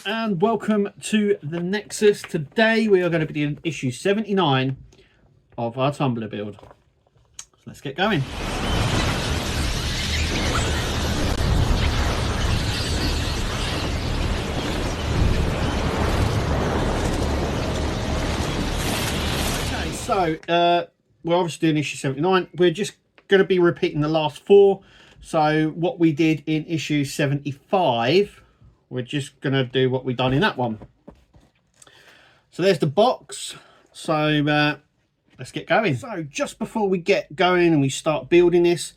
and welcome to the Nexus. Today we are going to be doing issue 79 of our Tumbler build. So let's get going. Okay, so we're obviously doing issue 79. We're just going to be repeating the last four. So what we did in issue 75, we're just going to do what we've done in that one. So there's the box. So let's get going. So just before we get going and we start building this,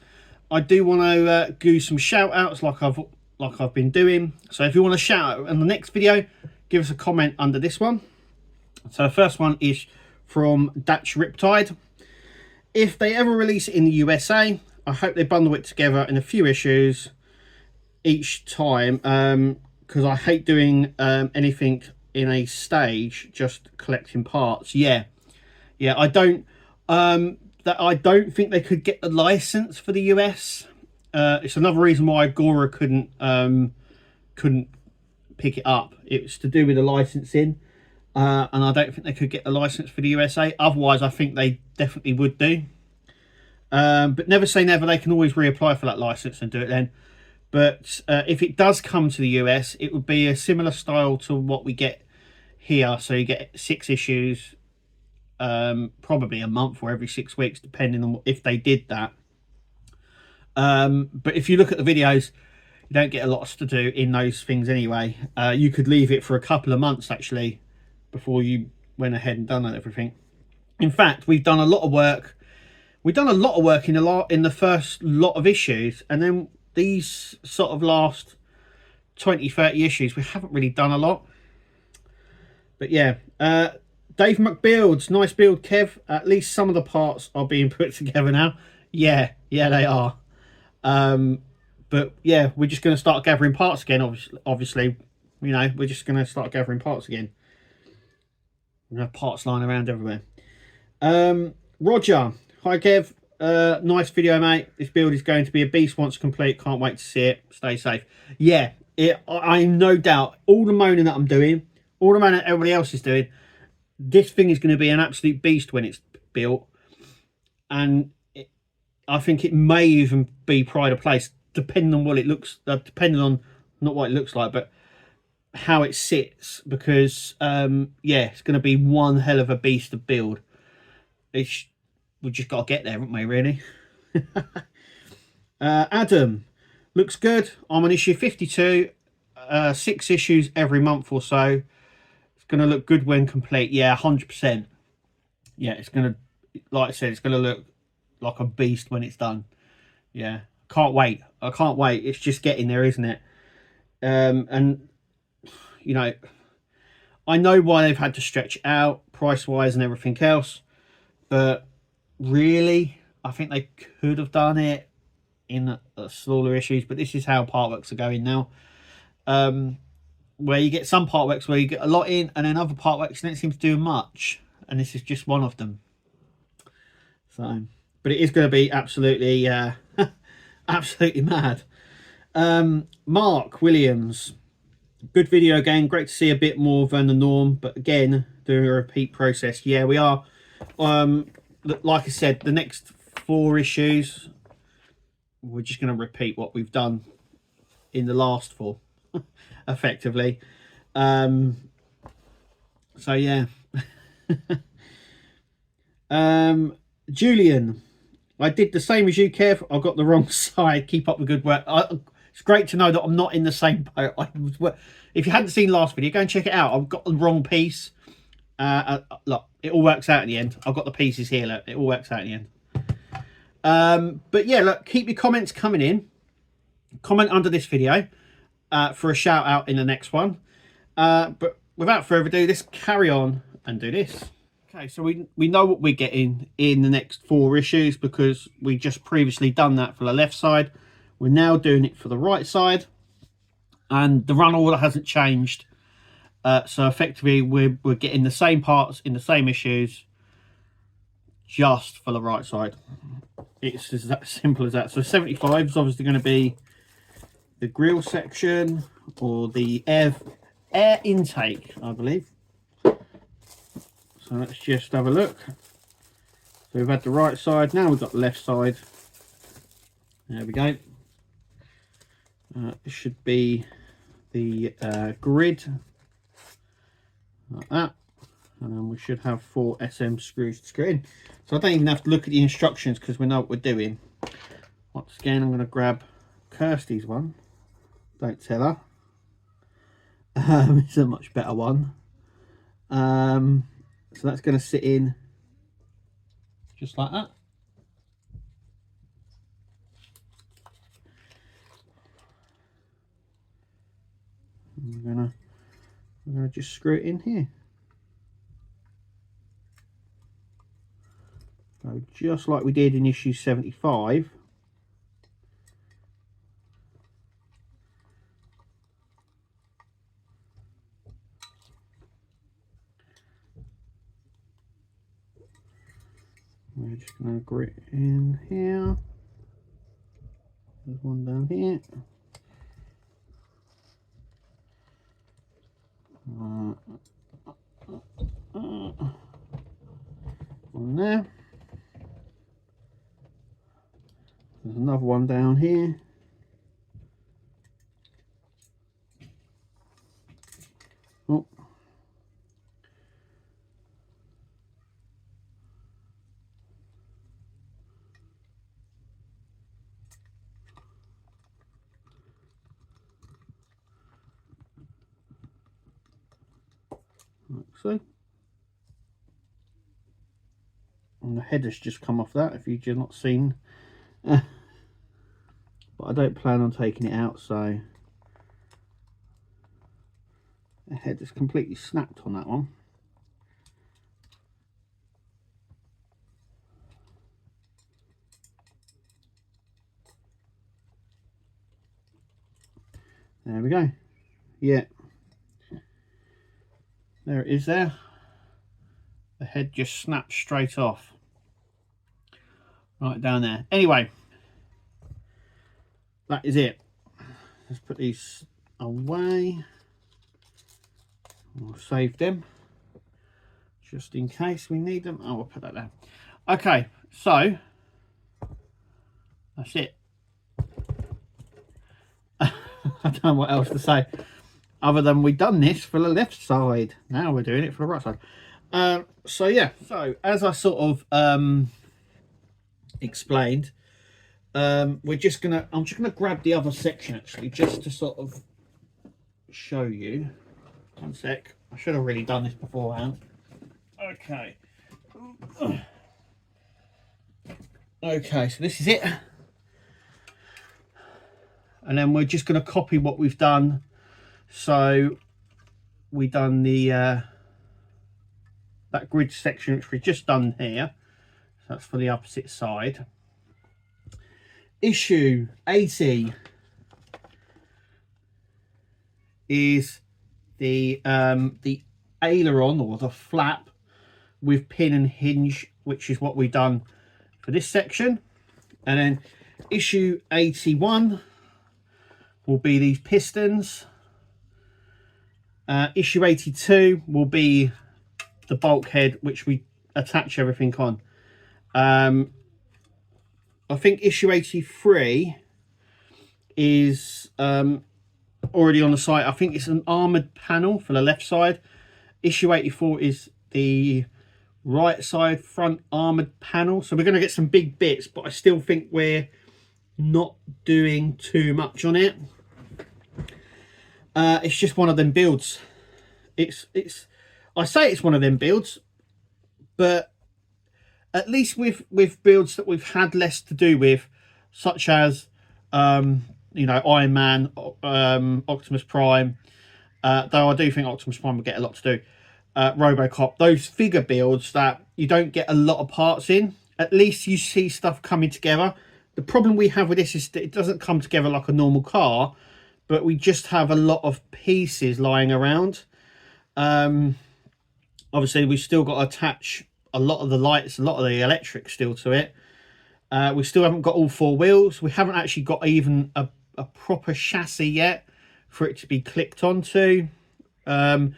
I do want to do some shout outs like I've been doing. So if you want to shout out in the next video, give us a comment under this one. So the first one is from Dutch Riptide. If they ever release it in the USA, I hope they bundle it together in a few issues each time, because I hate doing anything in a stage, just collecting parts. Yeah, I don't think they could get the license for the US. It's another reason why Agora couldn't pick it up. It's to do with the licensing, and I don't think they could get the license for the USA. Otherwise, I think they definitely would do. But never say never. They can always reapply for that license and do it then. But if it does come to the US, it would be a similar style to what we get here. So you get 6 issues, probably a month or every 6 weeks, depending on if they did that. But if you look at the videos, you don't get a lot to do in those things anyway. You could leave it for a couple of months actually before you went ahead and done everything. In fact, we've done a lot of work. We've done a lot of work in the first lot of issues, and then these sort of last 20-30 issues we haven't really done a lot. But yeah, Dave McBuilds, nice build, Kev. At least some of the parts are being put together now. Yeah they are. But yeah, we're just going to start gathering parts again. Obviously, you know, we're just going to start gathering parts again. We have parts lying around everywhere. Roger, hi Kev. Nice video, mate. This build is going to be a beast once complete. Can't wait to see it. Stay safe. Yeah, I no doubt, all the moaning that I'm doing, all the moaning that everybody else is doing, this thing is going to be an absolute beast when it's built. And I think it may even be pride of place, depending on what it looks, depending on not what it looks like, but how it sits. Because yeah, it's going to be one hell of a beast to build. We've just got to get there, haven't we, really? Adam, looks good. I'm on issue 52. 6 issues every month or so. It's going to look good when complete. Yeah, 100%. Yeah, it's going to, like I said, it's going to look like a beast when it's done. Yeah, can't wait. I can't wait. It's just getting there, isn't it? And, you know, I know why they've had to stretch it out price-wise and everything else, but really, I think they could have done it in smaller issues, but this is how partworks are going now. Where you get some partworks where you get a lot in, and then other partworks don't seem to do much, and this is just one of them. So, but it is going to be absolutely, absolutely mad. Mark Williams, good video again. Great to see a bit more than the norm, but again, doing a repeat process. Yeah, we are. Like I said, the next 4 issues, we're just going to repeat what we've done in the last 4, effectively. So yeah. Julian, I did the same as you, Kev. I got the wrong side. Keep up the good work. It's great to know that I'm not in the same boat. If you hadn't seen last video, go and check it out. I've got the wrong piece. Look, it all works out in the end. I've got the pieces here. Look, it all works out in the end. But yeah, look, keep your comments coming in. Comment under this video for a shout out in the next one. But without further ado, let's carry on and do this. Okay, so we know what we're getting in the next 4 issues because we just previously done that for the left side. We're now doing it for the right side, and the run order hasn't changed. So effectively, we're getting the same parts in the same issues, just for the right side. It's as simple as that. So 75 is obviously going to be the grill section, or the air intake, I believe. So let's just have a look. So we've had the right side, now we've got the left side. There we go. This should be the grid, like that. And then we should have 4 SM screws to screw in. So I don't even have to look at the instructions because we know what we're doing. Once again, I'm going to grab Kirsty's one. Don't tell her. It's a much better one. So that's going to sit in just like that. And we're gonna just screw it in here. So just like we did in issue 75. We're just going to grip in here. There's one down here. One there. There's another one down here. Oh. Like so. And the header's just come off that, if you've just not seen. But I don't plan on taking it out, so the head is completely snapped on that one. There we go. Yeah, there it is there. The head just snapped straight off. Right down there. Anyway, that is it. Let's put these away. We'll save them just in case we need them. Oh, we'll put that there. Okay, so that's it. I don't know what else to say other than we've done this for the left side. Now we're doing it for the right side. So yeah, so as I sort of explained, I'm just gonna grab the other section actually, just to sort of show you. One sec, I should have really done this beforehand. Okay. Okay, so this is it. And then we're just going to copy what we've done. So we've done the that grid section which we've just done here. So that's for the opposite side. Issue 80 is the aileron, or the flap with pin and hinge, which is what we've done for this section. And then issue 81 will be these pistons. Issue 82 will be the bulkhead, which we attach everything on. I think issue 83 is already on the site. I think it's an armoured panel for the left side. Issue 84 is the right side front armoured panel. So we're going to get some big bits, but I still think we're not doing too much on it. It's just one of them builds. I say it's one of them builds, but at least with builds that we've had less to do with, such as you know, Iron Man, Optimus Prime, though I do think Optimus Prime will get a lot to do, Robocop, those figure builds that you don't get a lot of parts in, at least you see stuff coming together. The problem we have with this is that it doesn't come together like a normal car, but we just have a lot of pieces lying around. Obviously we've still got to attach a lot of the lights, a lot of the electric still to it. We still haven't got all 4 wheels. We haven't actually got even a proper chassis yet for it to be clicked onto. I'm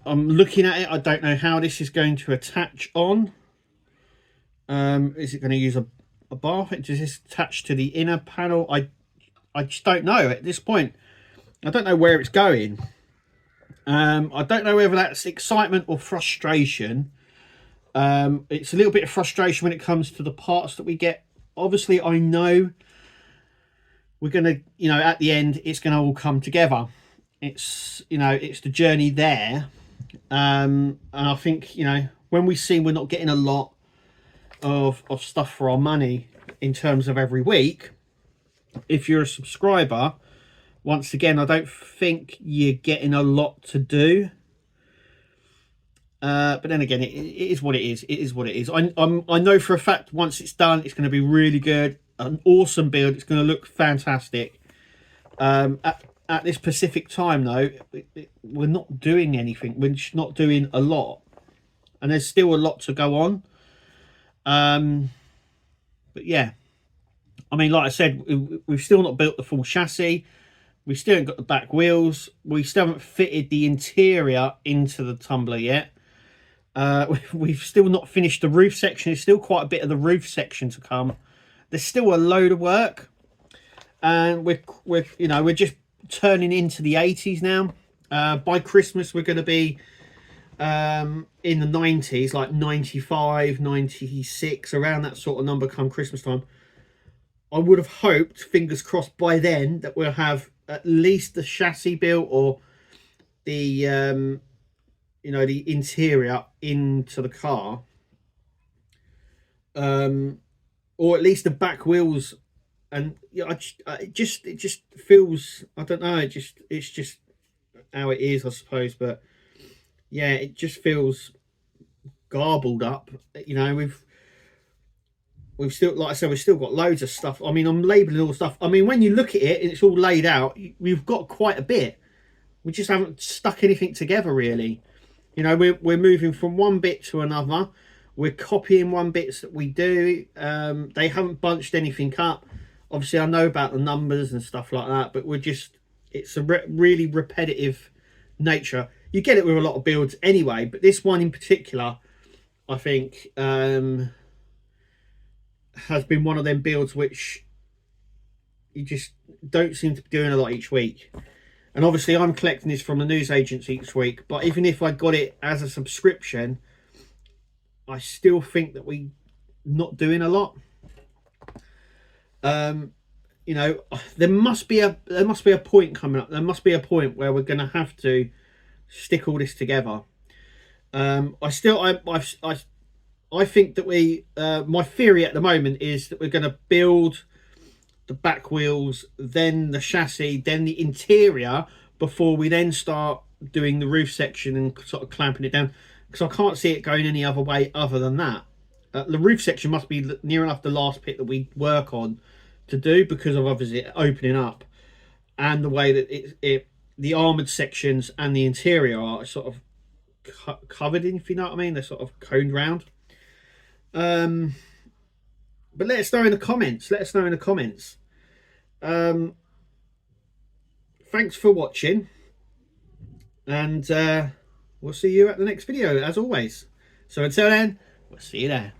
looking at it. I don't know how this is going to attach on. Is it going to use a bar? Does this attach to the inner panel? I just don't know at this point. I don't know where it's going. I don't know whether that's excitement or frustration. It's a little bit of frustration when it comes to the parts that we get. Obviously, I know we're going to, you know, at the end, it's going to all come together. It's, you know, it's the journey there. And I think, you know, when we see we're not getting a lot of stuff for our money in terms of every week, if you're a subscriber, once again, I don't think you're getting a lot to do. But then again, it is what it is. It is what it is. I know for a fact once it's done, it's going to be really good. An awesome build. It's going to look fantastic. At this specific time, though, we're not doing anything. We're just not doing a lot. And there's still a lot to go on. But yeah. I mean, like I said, we've still not built the full chassis. We still haven't got the back wheels. We still haven't fitted the interior into the Tumbler yet. We've still not finished the roof section. There's still quite a bit of the roof section to come. There's still a load of work, and we're just turning into the 80s now. By Christmas, we're going to be in the 90s, like 95, 96, around that sort of number come Christmas time. I would have hoped, fingers crossed, by then that we'll have at least the chassis built, or the you know, the interior into the car, or at least the back wheels. And yeah, it just feels, I don't know, it's just how it is, I suppose. But yeah, it just feels garbled up. You know, we've still, like I said, we've still got loads of stuff. I mean, I'm labeling all the stuff. I mean, when you look at it and it's all laid out, we've got quite a bit. We just haven't stuck anything together, really. You know, we're moving from one bit to another. We're copying one bits that we do. They haven't bunched anything up. Obviously, I know about the numbers and stuff like that, but it's a really repetitive nature. You get it with a lot of builds anyway, but this one in particular, I think, has been one of them builds which you just don't seem to be doing a lot each week. And obviously I'm collecting this from the news agency each week, but even if I got it as a subscription, I still think that we're not doing a lot. You know, there must be a point coming up. There must be a point where we're going to have to stick all this together. I think that my theory at the moment is that we're going to build the back wheels, then the chassis, then the interior, before we then start doing the roof section and sort of clamping it down, because I can't see it going any other way other than that. The roof section must be near enough the last bit that we work on to do, because of obviously opening up, and the way that the armoured sections and the interior are sort of covered in, if you know what I mean. They're sort of coned round. But let us know in the comments. Let us know in the comments. Thanks for watching. And we'll see you at the next video, as always. So until then, we'll see you there.